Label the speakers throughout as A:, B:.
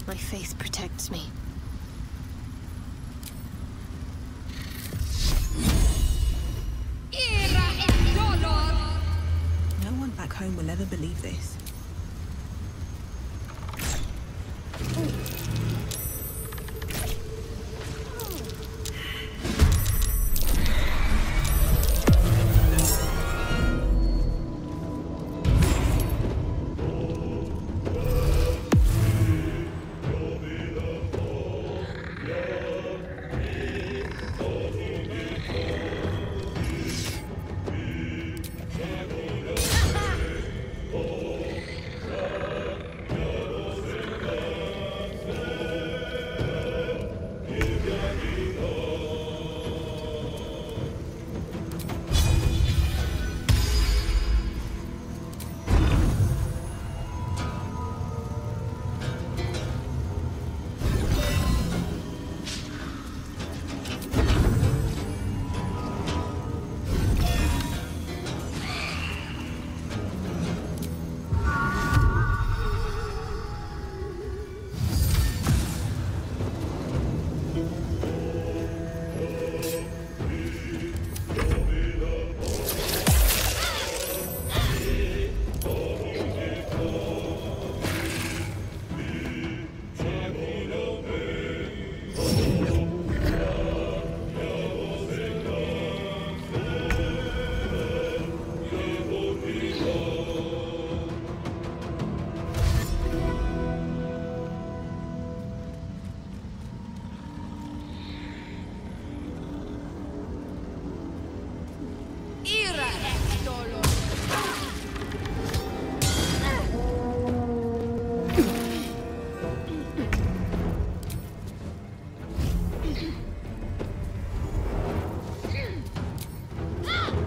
A: My faith protects me.
B: No one back home will ever believe this.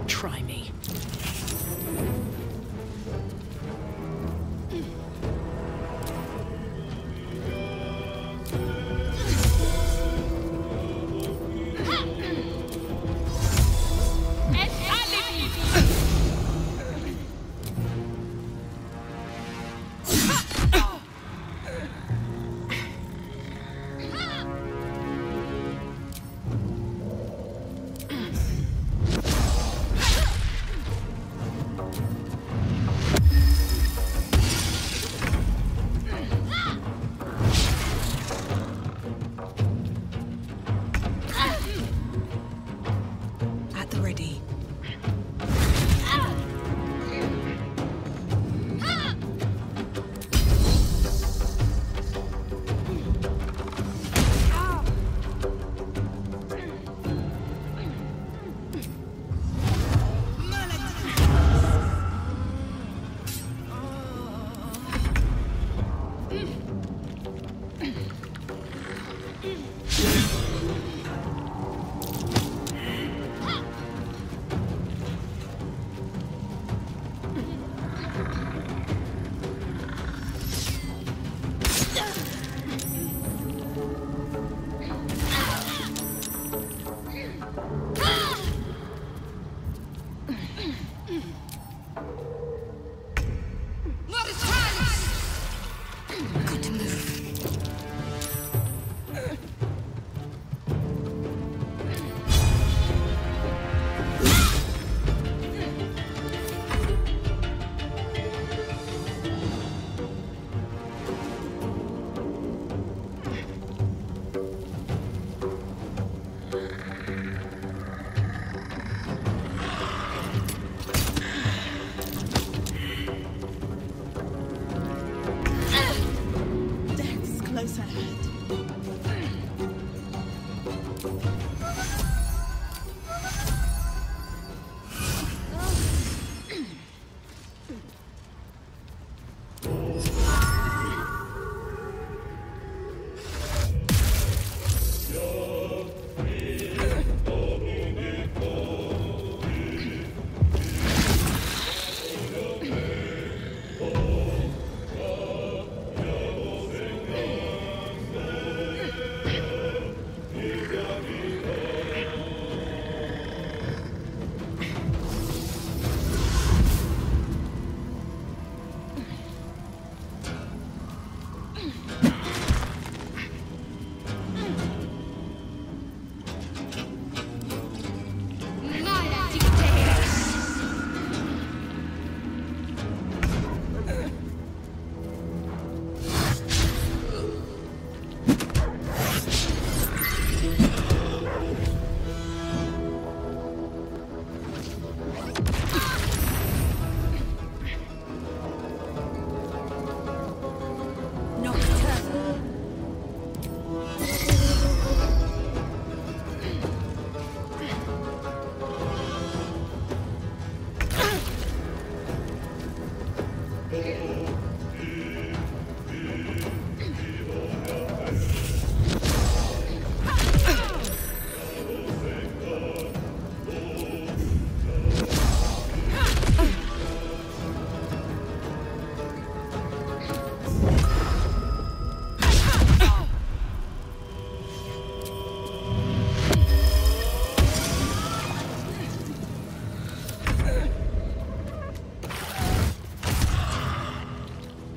C: Try me.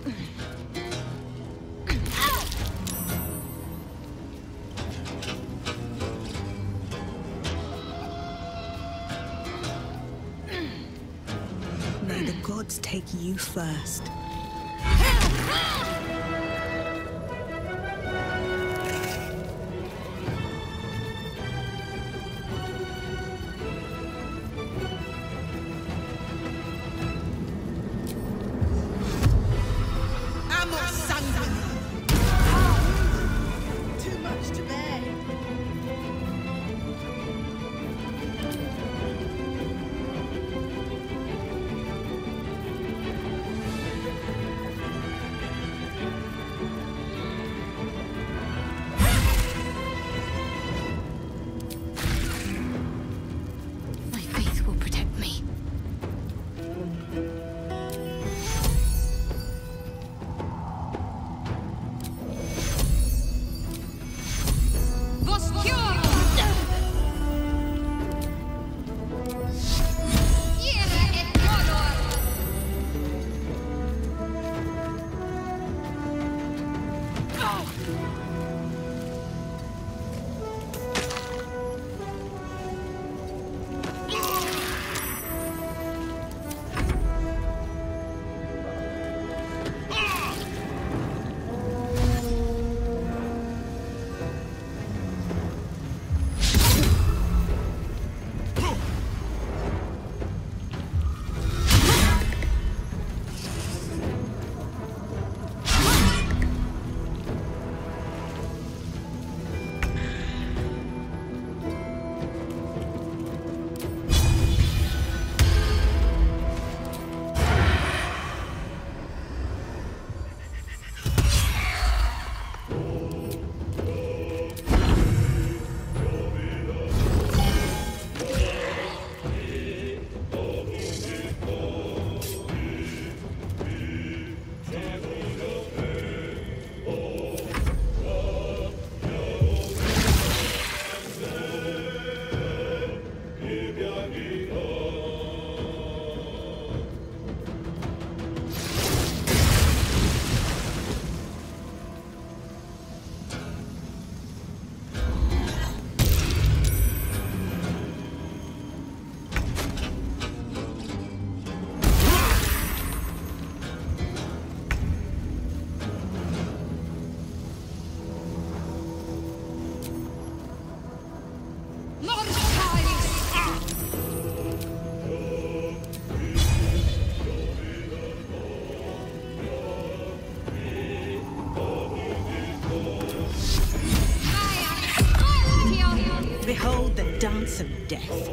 B: May the gods take you first.
A: Too much to bear.
C: My faith will protect me.
B: Behold the dance of death.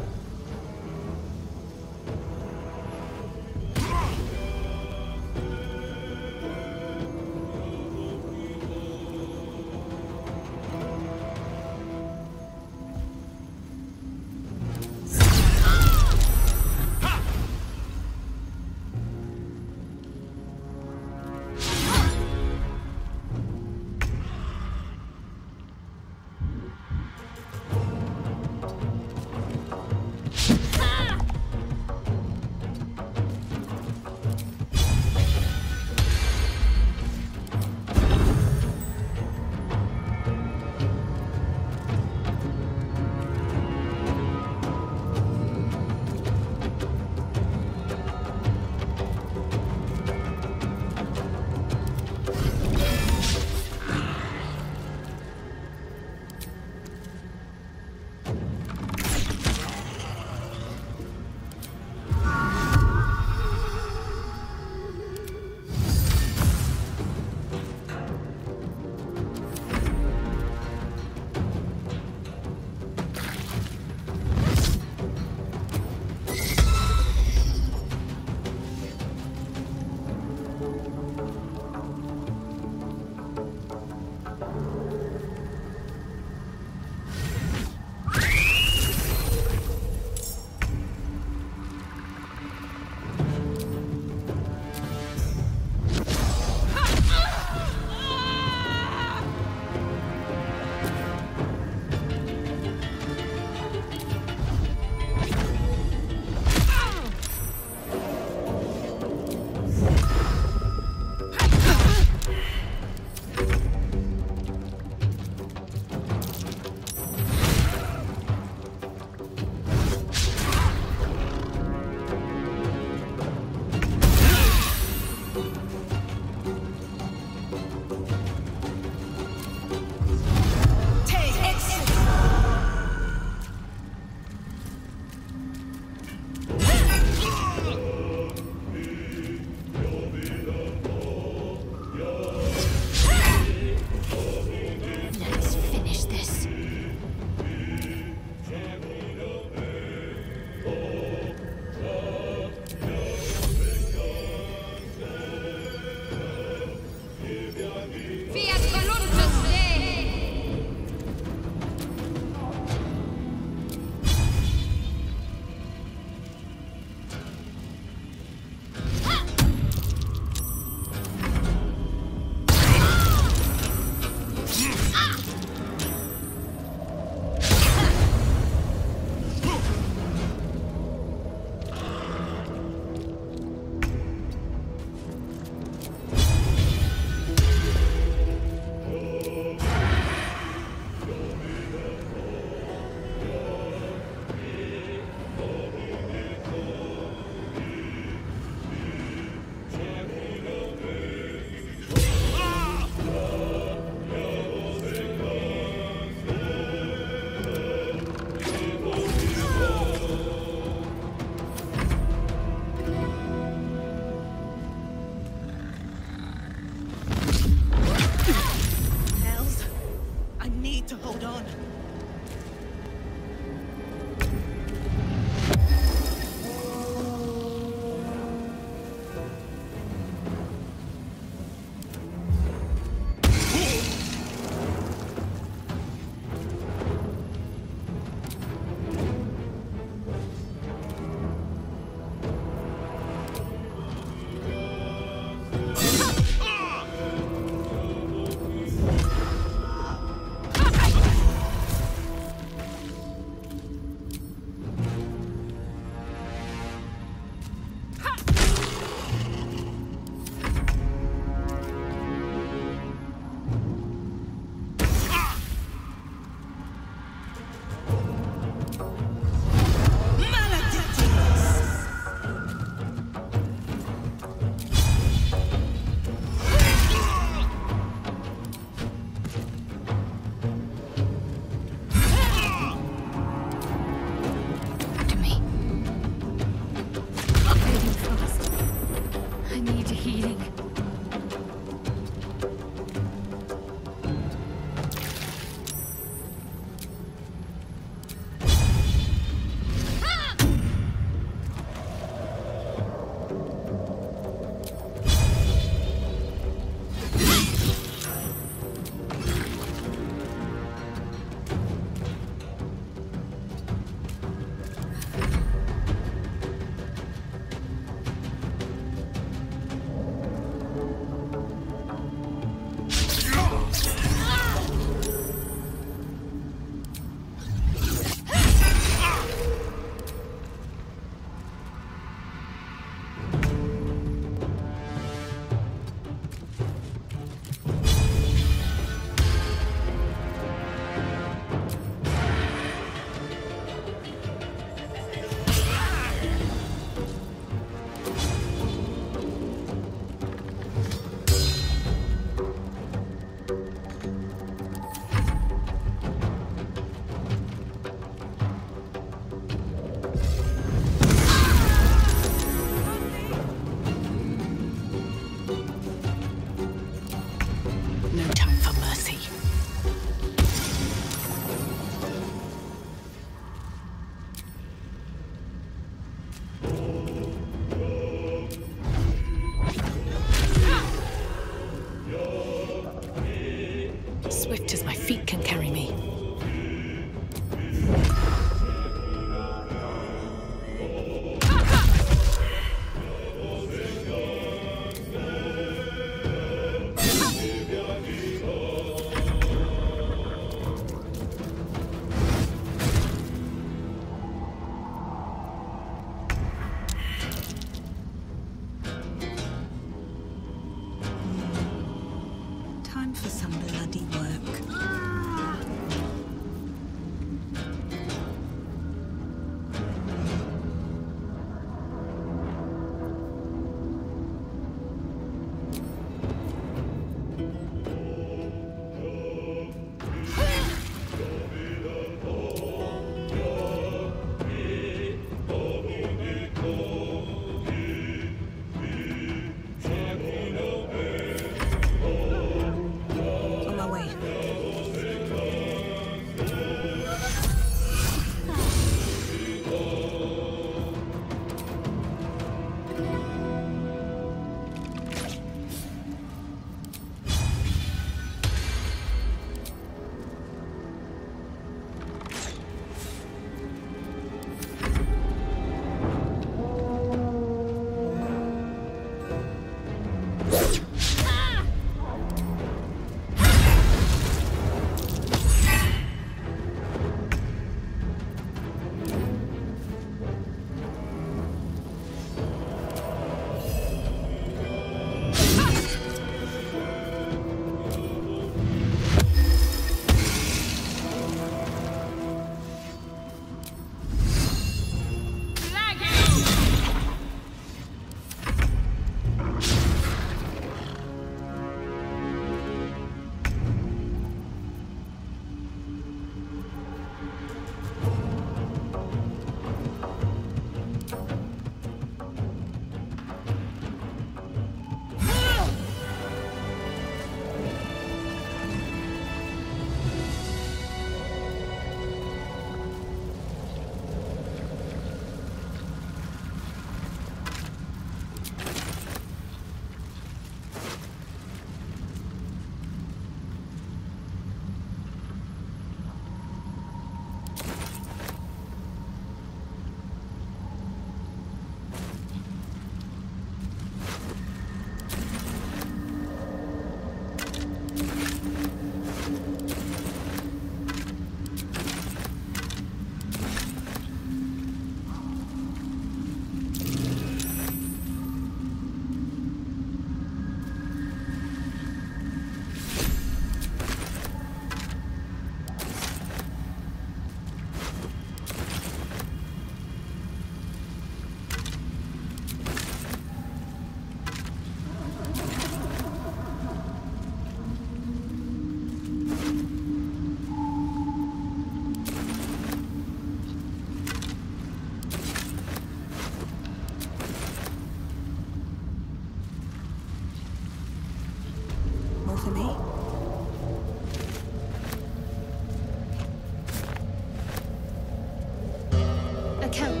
C: account.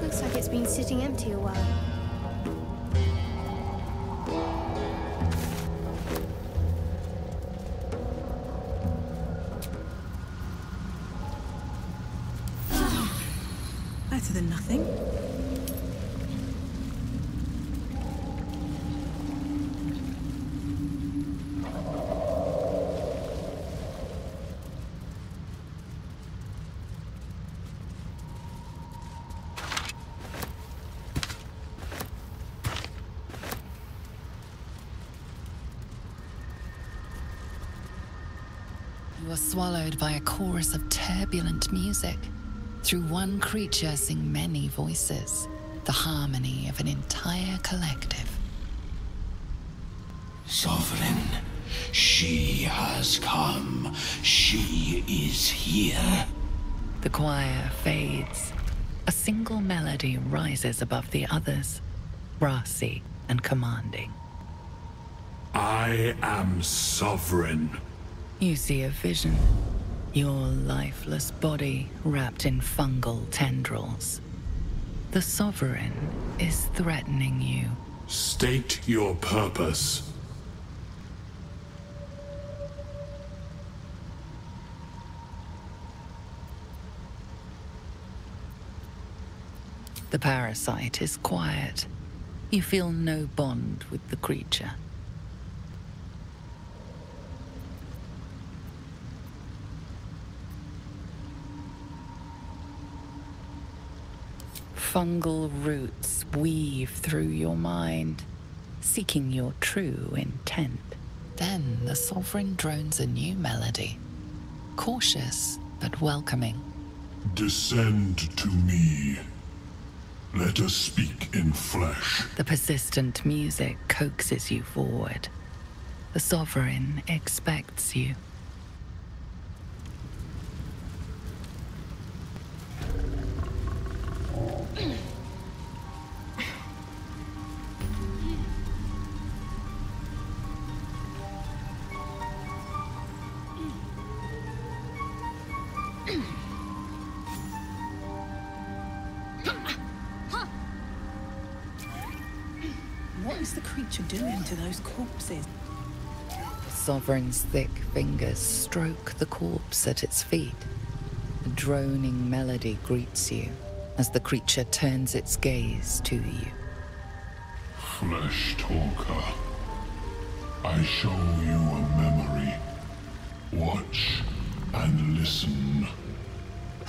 C: Looks like it's been sitting empty a while.
B: Better than nothing.
A: You are swallowed by a chorus of turbulent music. Through one creature sing many voices, the harmony of an entire collective.
D: Sovereign, she has come. She is here.
A: The choir fades. A single melody rises above the others, brassy and commanding.
E: I am sovereign.
A: You see a vision. Your lifeless body wrapped in fungal tendrils. The Sovereign is threatening you.
E: State your purpose.
A: The parasite is quiet. You feel no bond with the creature. Fungal roots weave through your mind, seeking your true intent. Then the Sovereign drones a new melody, cautious but welcoming.
E: Descend to me. Let us speak in flesh.
A: The persistent music coaxes you forward. The Sovereign expects you.
B: What is the creature doing to those corpses?
A: The Sovereign's thick fingers stroke the corpse at its feet. A droning melody greets you as the creature turns its gaze to you.
E: Flesh talker. I show you a memory. Watch and listen.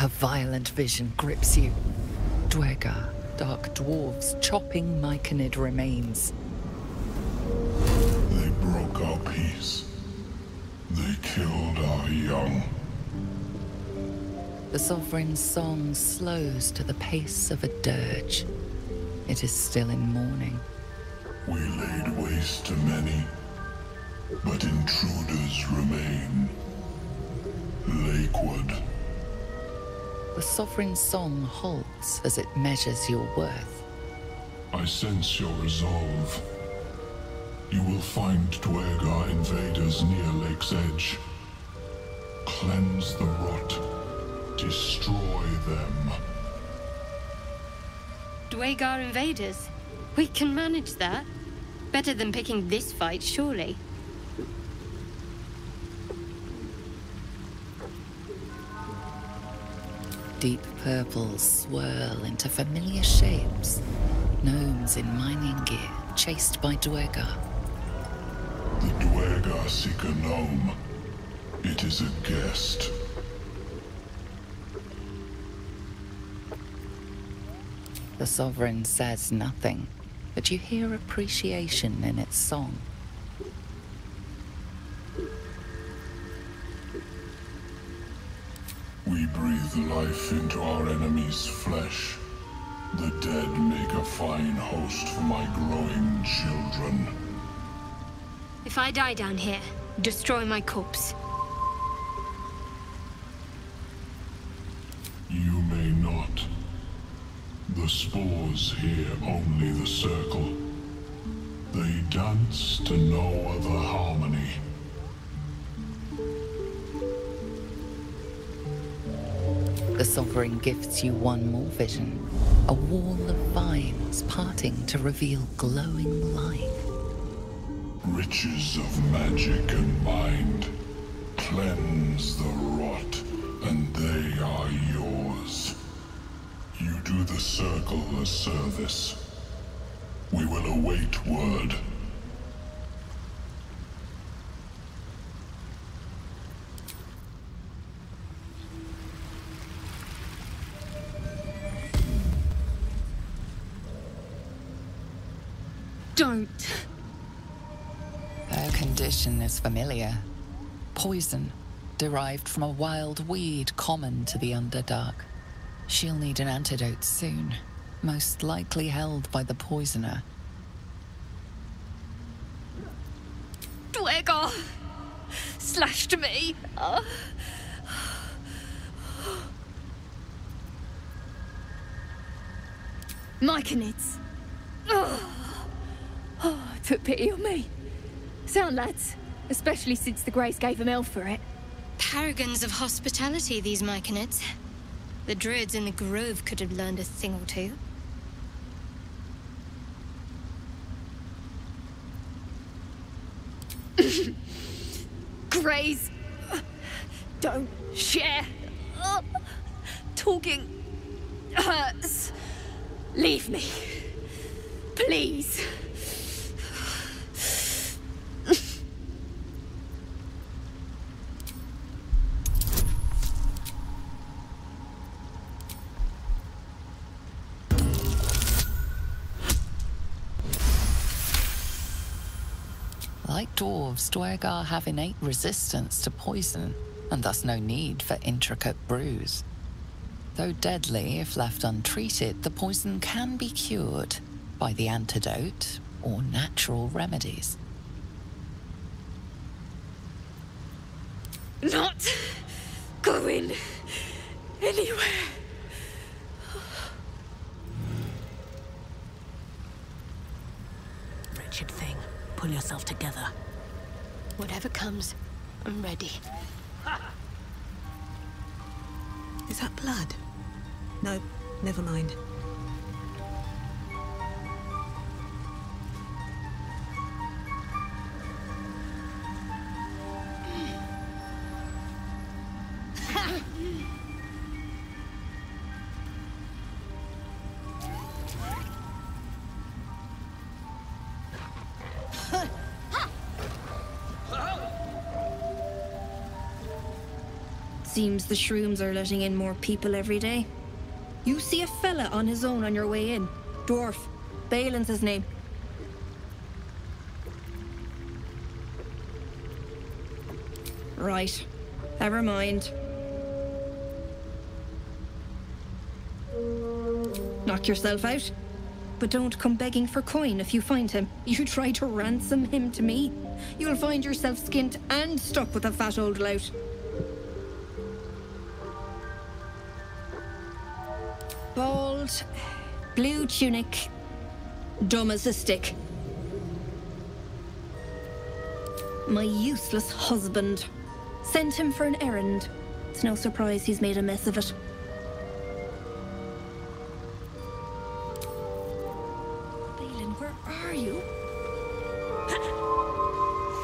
A: A violent vision grips you. Dwegar, dark dwarves chopping myconid remains.
E: They broke our peace. They killed our young.
A: The Sovereign's song slows to the pace of a dirge. It is still in mourning.
E: We laid waste to many, but intruders remain. Lakewood.
A: The Sovereign's song halts as it measures your worth.
E: I sense your resolve. You will find Dwegar invaders near Lake's Edge. Cleanse the rot. Destroy them.
C: Dwegar invaders? We can manage that. Better than picking this fight, surely.
A: Deep purples swirl into familiar shapes. Gnomes in mining gear, chased by Dwegar.
E: The Dwegar seek a gnome. It is a guest.
A: The Sovereign says nothing, but you hear appreciation in its song.
E: We breathe life into our enemy's flesh. The dead make a fine host for my growing children.
C: If I die down here, destroy my corpse.
E: You may not. The spores hear only the circle. They dance to no other harmony.
A: The Sovereign gifts you one more vision, a wall of vines parting to reveal glowing light.
E: Riches of magic and mind. Cleanse the rot, and they are yours. You do the Circle a service. We will await word.
B: Don't.
A: Her condition is familiar. Poison, derived from a wild weed common to the Underdark. She'll need an antidote soon, most likely held by the poisoner.
B: Dwegor slashed me. Myconids. Took pity on me. Sound lads, especially since the Greys gave him hell for it.
C: Paragons of hospitality, these Myconids. The druids in the grove could have learned a thing or two.
B: Greys don't share. Talking hurts. Leave me. Please.
A: Like dwarves, Dwergar have innate resistance to poison, and thus no need for intricate brews. Though deadly if left untreated, the poison can be cured by the antidote or natural remedies.
B: Not going anywhere.
F: Wretched thing. Pull yourself together.
C: Whatever comes, I'm ready.
B: Is that blood? No, never mind. Seems the shrooms are letting in more people every day. You see a fella on his own on your way in. Dwarf. Balin's his name. Right. Never mind. Knock yourself out. But don't come begging for coin if you find him. You try to ransom him to me, you'll find yourself skint and stuck with a fat old lout. Bald, blue tunic, dumb as a stick. My useless husband. Sent him for an errand. It's no surprise he's made a mess of it. Balin, where are you?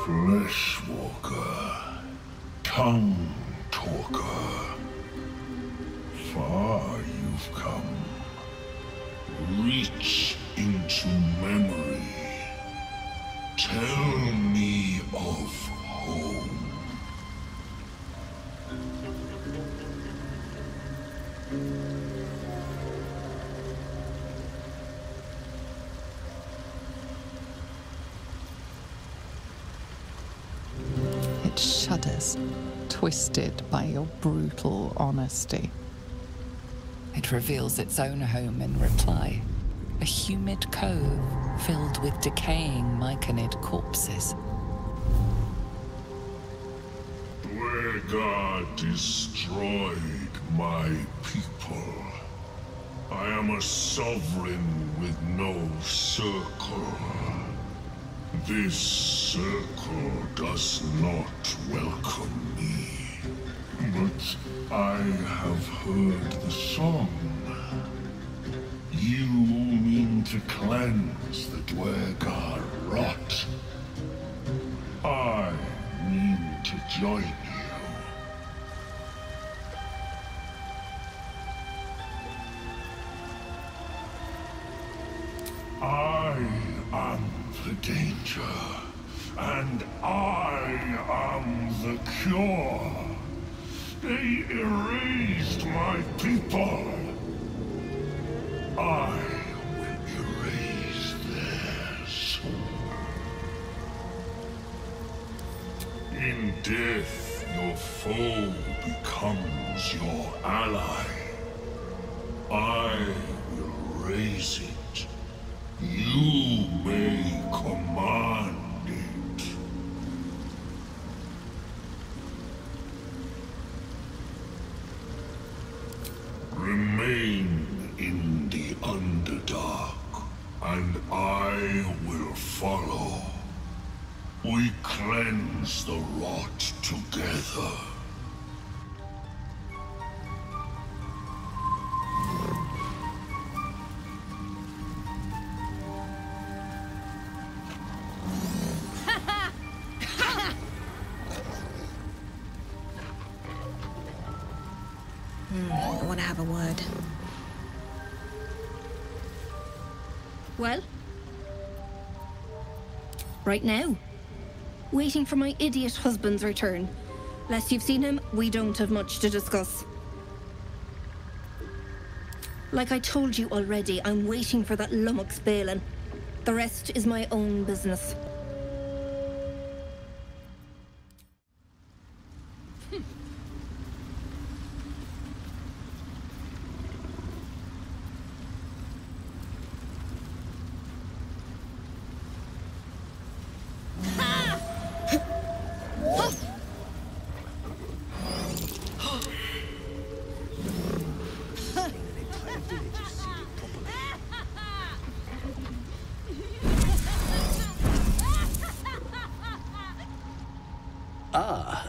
E: Fleshwalker, tongue talker. Far you've come. Reach into memory. Tell me of home.
A: It shudders, twisted by your brutal honesty. It reveals its own home in reply, a humid cove filled with decaying Myconid corpses.
E: Dwegor destroyed my people. I am a sovereign with no circle. This circle does not welcome me. But I have heard the song. You mean to cleanse the Dwergar rot. I mean to join you. I am the danger, and I am the cure. They erased my people. I will erase theirs. In death, your foe becomes your ally. I will raise it. You may command it. Remain in the Underdark, and I will follow. We cleanse the rot together.
F: I want to have a word.
B: Well? Right now. Waiting for my idiot husband's return. Lest you've seen him, we don't have much to discuss. Like I told you already, I'm waiting for that lummox Balin. The rest is my own business.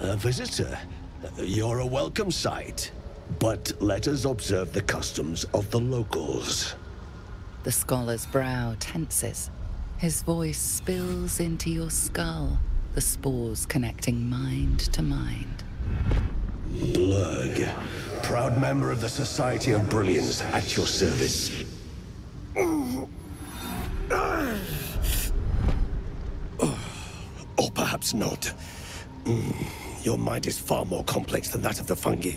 G: A visitor. You're a welcome sight. But let us observe the customs of the locals.
A: The scholar's brow tenses. His voice spills into your skull, the spores connecting mind to mind.
G: Blurg, proud member of the Society of Brilliance, at your service. Or perhaps not. Your mind is far more complex than that of the fungi.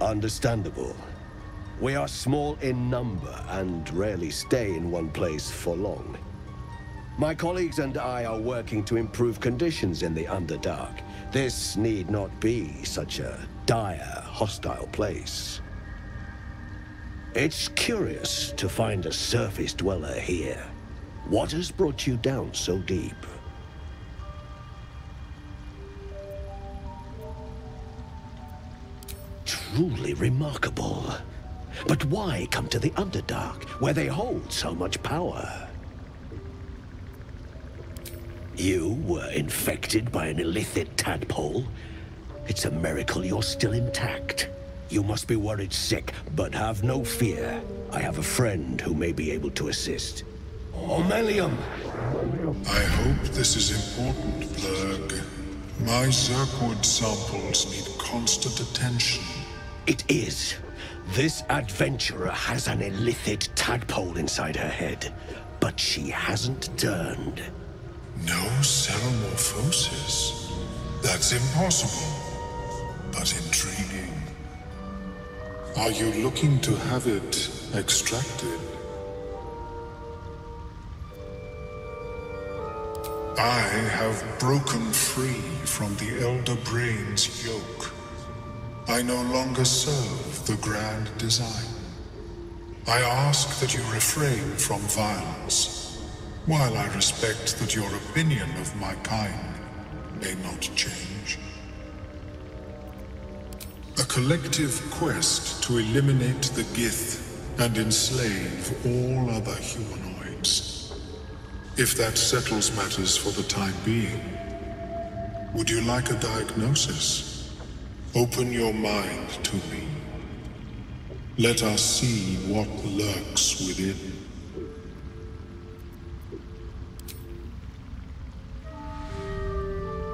G: Understandable. We are small in number and rarely stay in one place for long. My colleagues and I are working to improve conditions in the Underdark. This need not be such a dire, hostile place. It's curious to find a surface dweller here. What has brought you down so deep? Truly remarkable. But why come to the Underdark, where they hold so much power? You were infected by an illithid tadpole? It's a miracle you're still intact. You must be worried sick, but have no fear. I have a friend who may be able to assist. Omelium!
E: I hope this is important, Blurg. My Zerkwood samples need constant attention.
G: It is. This adventurer has an illithid tadpole inside her head, but she hasn't turned.
E: No ceremorphosis. That's impossible, but intriguing. Are you looking to have it extracted? I have broken free from the Elder Brain's yoke. I no longer serve the grand design. I ask that you refrain from violence, while I respect that your opinion of my kind may not change. A collective quest to eliminate the Gith and enslave all other humanoids. If that settles matters for the time being, Would you like a diagnosis? Open your mind to me. Let us see what lurks within.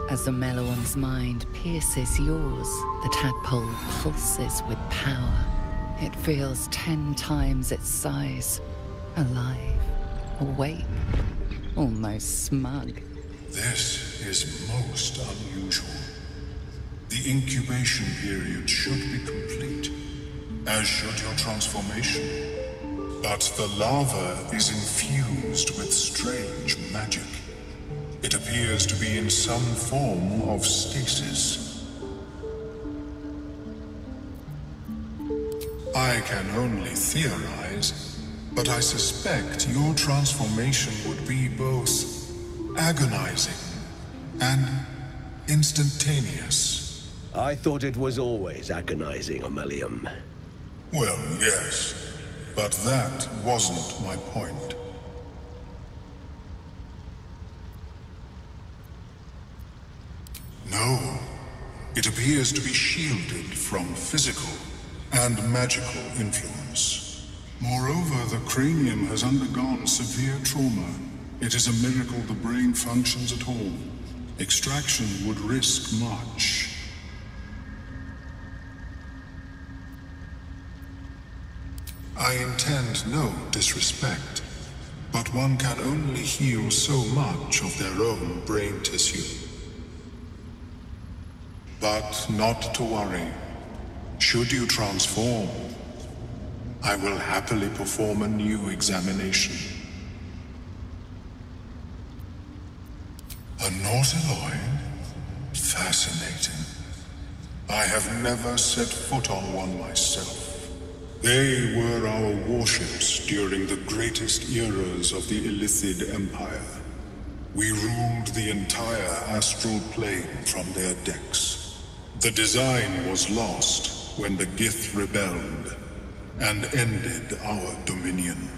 A: As the Meloan's mind pierces yours, the tadpole pulses with power. It feels 10 times its size. Alive, awake, almost smug.
E: This is most unusual. The incubation period should be complete, as should your transformation. But the larva is infused with strange magic. It appears to be in some form of stasis. I can only theorize, but I suspect your transformation would be both agonizing and instantaneous.
G: I thought it was always agonizing, Ammelium.
E: Well, yes, but that wasn't my point. No, it appears to be shielded from physical and magical influence. Moreover, the cranium has undergone severe trauma. It is a miracle the brain functions at all. Extraction would risk much. I intend no disrespect, but one can only heal so much of their own brain tissue. But not to worry. Should you transform, I will happily perform a new examination. A nautiloid? Fascinating. I have never set foot on one myself. They were our warships during the greatest eras of the Illithid Empire. We ruled the entire astral plane from their decks. The design was lost when the Gith rebelled and ended our dominion.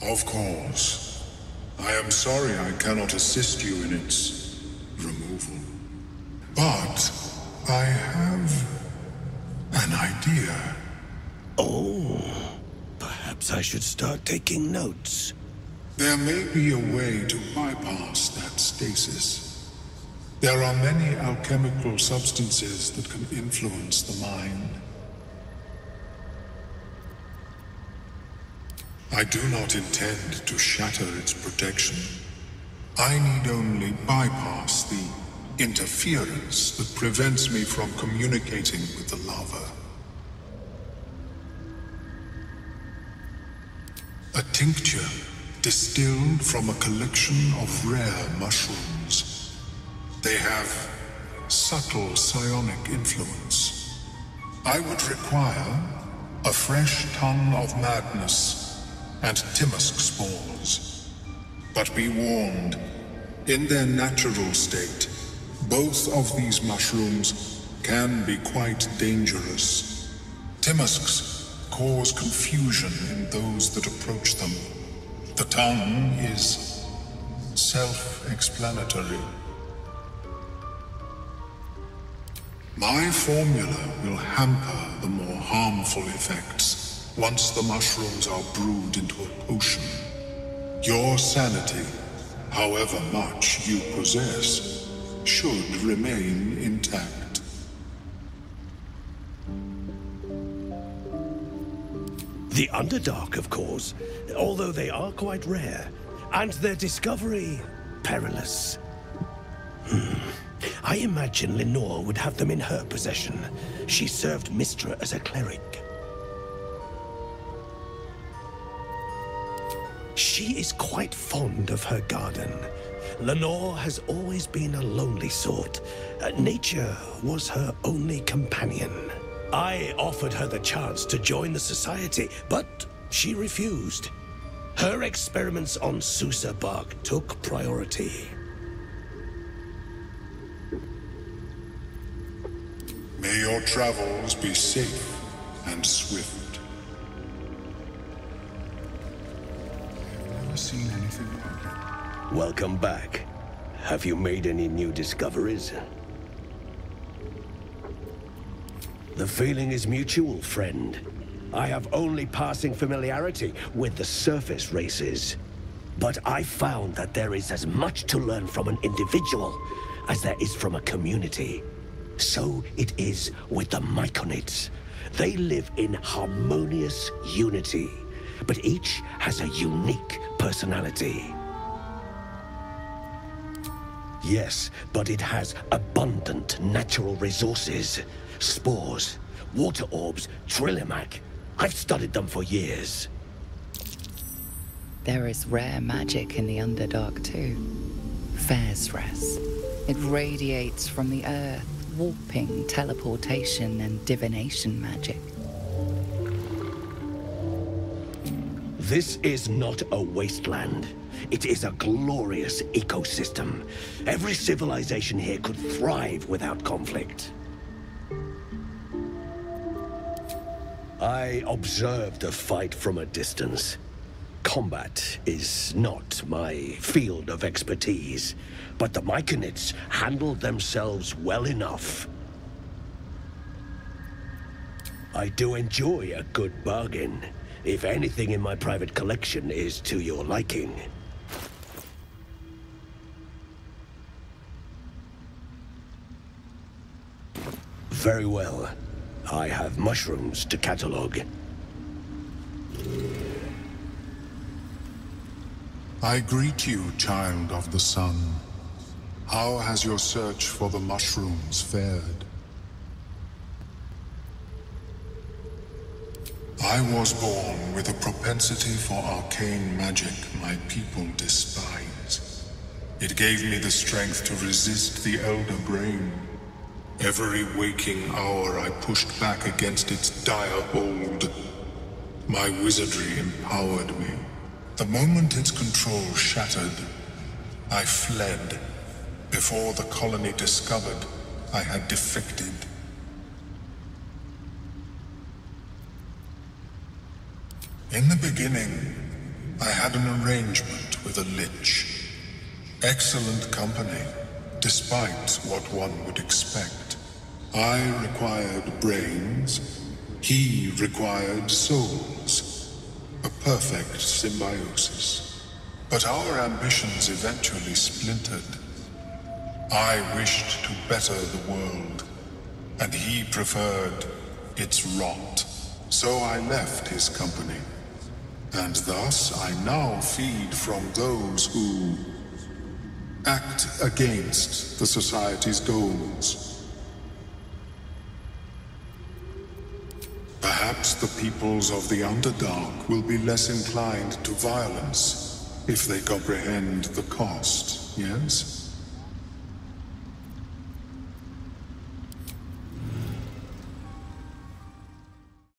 E: Of course, I am sorry I cannot assist you in its removal. But I have an idea.
G: Oh, perhaps I should start taking notes.
E: There may be a way to bypass that stasis. There are many alchemical substances that can influence the mind. I do not intend to shatter its protection. I need only bypass the interference that prevents me from communicating with the larva. A tincture distilled from a collection of rare mushrooms. They have subtle psionic influence. I would require a fresh ton of madness and Timusk spores. But be warned, in their natural state, both of these mushrooms can be quite dangerous. Timusks cause confusion in those that approach them. The tongue is self-explanatory. My formula will hamper the more harmful effects once the mushrooms are brewed into a potion. Your sanity, however much you possess, should remain intact.
G: The Underdark, of course, although they are quite rare, and their discovery perilous. I imagine Lenore would have them in her possession. She served Mystra as a cleric. She is quite fond of her garden. Lenore has always been a lonely sort. Nature was her only companion. I offered her the chance to join the society, but she refused. Her experiments on Susa bark took priority.
E: May your travels be safe and swift. I've never seen anything like it.
G: Welcome back. have you made any new discoveries? The feeling is mutual, friend. I have only passing familiarity with the surface races. But I found that there is as much to learn from an individual as there is from a community. So it is with the Myconids. They live in harmonious unity, but each has a unique personality. Yes, but it has abundant natural resources. Spores, water orbs, Trillimac. I've studied them for years.
A: There is rare magic in the Underdark too. Fairsres. It radiates from the earth, warping, teleportation, and divination magic.
G: This is not a wasteland. It is a glorious ecosystem. Every civilization here could thrive without conflict. I observed the fight from a distance. Combat is not my field of expertise, but the Myconids handled themselves well enough. I do enjoy a good bargain, if anything in my private collection is to your liking. Very well. I have mushrooms to catalog.
E: I greet you, child of the sun. How has your search for the mushrooms fared? I was born with a propensity for arcane magic my people despise. It gave me the strength to resist the Elder Brain. Every waking hour I pushed back against its dire hold. My wizardry empowered me. The moment its control shattered, I fled. Before the colony discovered I had defected. In the beginning, I had an arrangement with a lich. Excellent company, despite what one would expect. I required brains, he required souls. A perfect symbiosis. But our ambitions eventually splintered. I wished to better the world, and he preferred its rot. So I left his company. And thus I now feed from those who act against the Society's goals. Perhaps the peoples of the Underdark will be less inclined to violence if they comprehend the cost, yes?